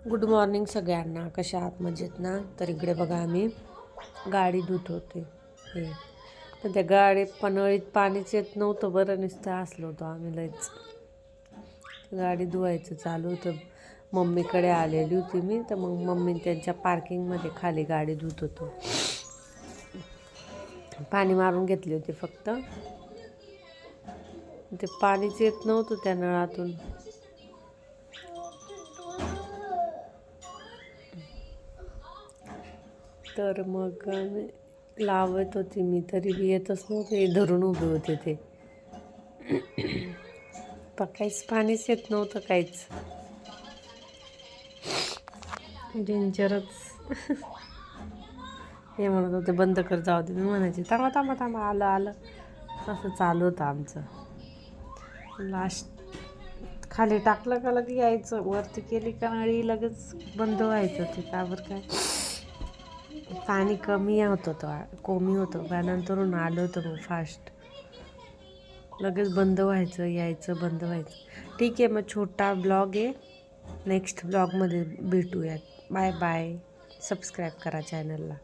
Good morning सगळ्यांना. कशा आहात? मजेत ना? तर इकडे बघा आम्ही गाडी धुत होते हे. तर त्या गाडीत पनळीत पाणीच येत नव्हतं. बरं नुसतं हसलो होतो आम्ही लयच. गाडी धुवायचं चालू होतं. मम्मीकडे आलेली होती मी, तर मग मम्मी त्यांच्या पार्किंगमध्ये खाली गाडी धुत होतो. पाणी मारून घेतली होती फक्त. ते पाणीच येत नव्हतं त्या नळातून. तर मग लावत होती मी, तरी बी येतच नव्हते. धरून उभे होते ते. काहीच पाणीच येत नव्हतं, काहीच. डेंजरच. हे म्हणत होते बंद कर, जाऊ दे. मी म्हणायचे थांबा थांबा थांबा, आलं आलं. असं चालू होतं आमचं. लास्ट खाली टाकलं का लगे यायचं, वरती केली का नळी लगेच बंद व्हायचं. ते का बरं काय पाणी कमी होतं त्यानंतरून आलं होतं मग फास्ट. लगेच बंद व्हायचं, यायचं, बंद व्हायचं. ठीक आहे, मग छोटा ब्लॉग आहे. नेक्स्ट ब्लॉगमध्ये भेटूयात. Bye bye. सबस्क्राईब करा चॅनलला.